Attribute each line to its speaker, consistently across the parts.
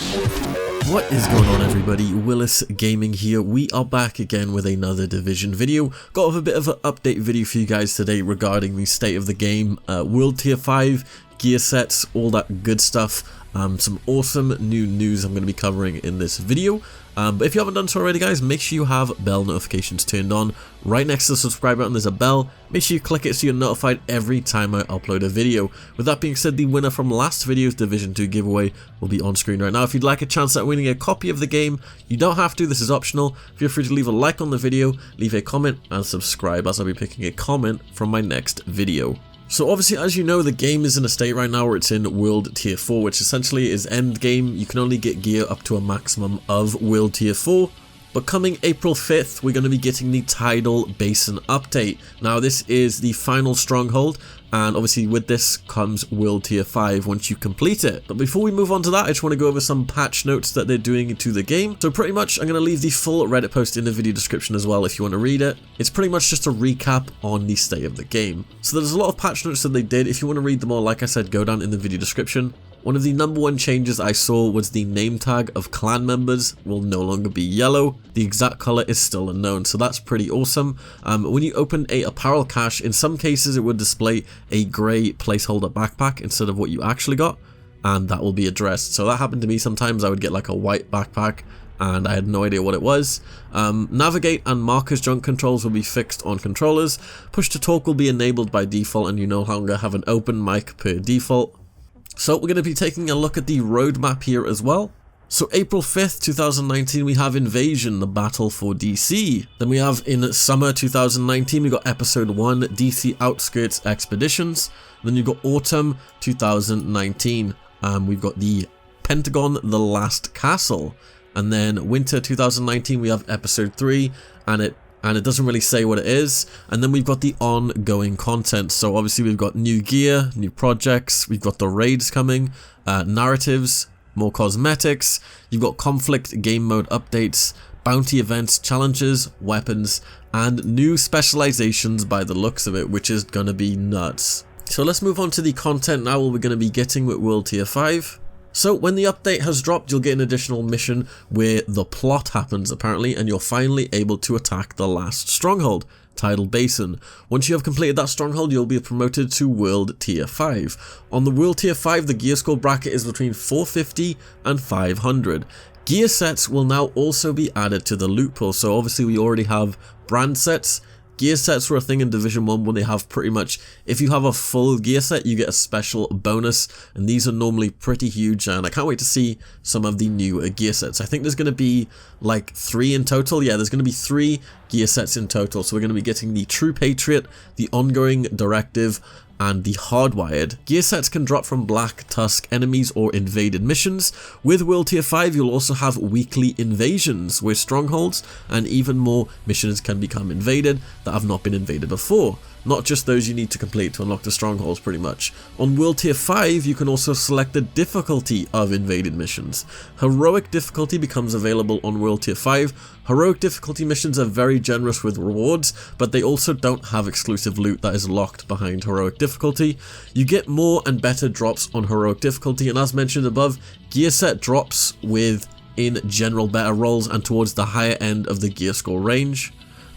Speaker 1: What is going on, everybody? Willis Gaming here. We are back again with another Division video. Got a bit of an update video for you guys today regarding the state of the game, World Tier 5, gear sets, all that good stuff. Some awesome new news I'm going to be covering in this video. But if you haven't done so already, guys, make sure you have bell notifications turned on. Right next to the subscribe button there's a bell. Make sure you click it so you're notified every time I upload a video. With that being said, the winner from last video's Division 2 giveaway will be on screen right now. If you'd like a chance at winning a copy of the game, you don't have to, this is optional. Feel free to leave a like on the video, leave a comment and subscribe, as I'll be picking a comment from my next video. So obviously, as you know, the game is in a state right now where it's in World Tier 4, which essentially is end game. You can only get gear up to a maximum of World Tier 4. But coming April 5th, we're going to be getting the Tidal Basin update. Now, this is the final stronghold, and obviously with this comes World Tier 5 once you complete it. But before we move on to that, I just want to go over some patch notes that they're doing to the game. So pretty much, I'm going to leave the full Reddit post in the video description as well if you want to read it. It's pretty much just a recap on the state of the game. So there's a lot of patch notes that they did. If you want to read them all, like I said, go down in the video description. One of the #1 changes I saw was the name tag of clan members will no longer be yellow. The exact color is still unknown, so that's pretty awesome. When you open a apparel cache, in some cases it would display a grey placeholder backpack instead of what you actually got, and that will be addressed. So that happened to me sometimes. I would get like a white backpack and I had no idea what it was. Navigate and markers junk controls will be fixed on controllers. Push to talk will be enabled by default, and you no longer have an open mic per default. So we're going to be taking a look at the roadmap here as well. So April 5th, 2019, we have Invasion, the battle for DC. Then we have in summer 2019, we got episode 1, DC Outskirts Expeditions. Then you've got autumn 2019. We've got the Pentagon, the Last Castle. And then winter 2019, we have episode 3, and it doesn't really say what it is. And then we've got the ongoing content. So obviously we've got new gear, new projects, we've got the raids coming, narratives, more cosmetics, you've got conflict game mode updates, bounty events, challenges, weapons, and new specializations by the looks of it, which is gonna be nuts. So let's move on to the content now, what we're gonna be getting with World Tier 5. So when the update has dropped, you'll get an additional mission where the plot happens apparently, and you're finally able to attack the last stronghold, Tidal Basin. Once you have completed that stronghold, you'll be promoted to World Tier 5. On the World Tier 5, the gear score bracket is between 450 and 500. Gear sets will now also be added to the loot pool, so obviously we already have brand sets. Gear sets were a thing in Division 1 when they have pretty much, if you have a full gear set, you get a special bonus, and these are normally pretty huge, and I can't wait to see some of the new gear sets. I think there's going to be like 3 in total. Yeah, there's going to be 3 gear sets in total, so we're going to be getting the True Patriot, the Ongoing Directive, and the Hardwired. Gear sets can drop from Black Tusk enemies or invaded missions. With World Tier 5, you'll also have weekly invasions, where strongholds and even more missions can become invaded that have not been invaded before. Not just those you need to complete to unlock the strongholds, pretty much. On World Tier 5, you can also select the difficulty of invaded missions. Heroic difficulty becomes available on World Tier 5. Heroic difficulty missions are very generous with rewards, but they also don't have exclusive loot that is locked behind heroic difficulty. You get more and better drops on heroic difficulty, and as mentioned above, gear set drops with, in general, better rolls and towards the higher end of the gear score range.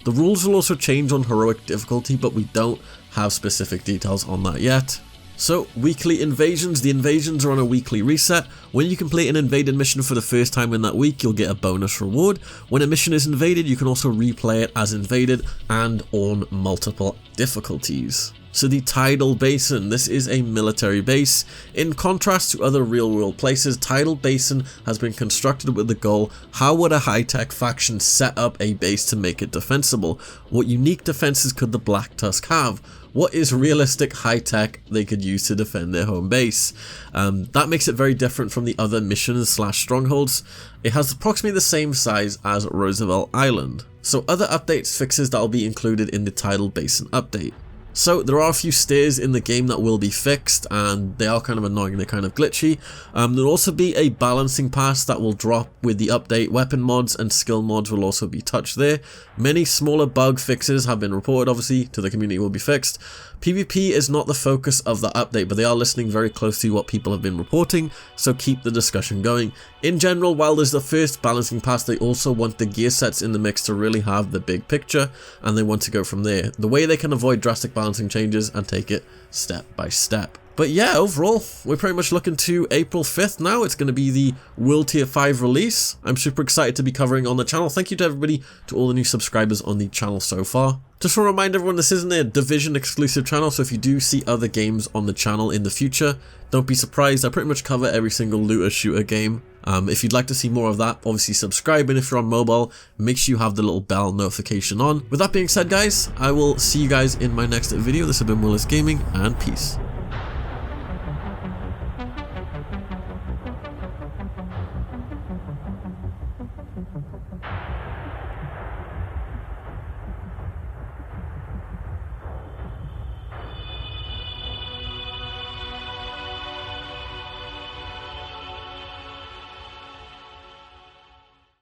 Speaker 1: The rules will also change on heroic difficulty, but we don't have specific details on that yet. So, weekly invasions. The invasions are on a weekly reset. When you complete an invaded mission for the first time in that week, you'll get a bonus reward. When a mission is invaded, you can also replay it as invaded and on multiple difficulties. So the Tidal Basin, this is a military base. In contrast to other real-world places, Tidal Basin has been constructed with the goal, how would a high-tech faction set up a base to make it defensible? What unique defenses could the Black Tusk have? What is realistic high-tech they could use to defend their home base? That makes it very different from the other missions / strongholds. It has approximately the same size as Roosevelt Island. So other updates, fixes that will be included in the Tidal Basin update. So there are a few stairs in the game that will be fixed, and they are kind of annoying, they're kind of glitchy. There'll also be a balancing pass that will drop with the update. Weapon mods and skill mods will also be touched there. Many smaller bug fixes have been reported, obviously, to the community will be fixed. PvP is not the focus of the update, but they are listening very closely to what people have been reporting, so keep the discussion going. In general, while there's the first balancing pass, they also want the gear sets in the mix to really have the big picture, and they want to go from there. The way they can avoid drastic balancing changes and take it step by step. But yeah, overall, we're pretty much looking to April 5th now. It's going to be the World Tier 5 release. I'm super excited to be covering on the channel. Thank you to everybody, to all the new subscribers on the channel so far. Just want to remind everyone, this isn't a Division exclusive channel, so if you do see other games on the channel in the future, don't be surprised. I pretty much cover every single looter shooter game. If you'd like to see more of that, obviously subscribe, and if you're on mobile, make sure you have the little bell notification on. With that being said, guys, I will see you guys in my next video. This has been Willis Gaming, and peace.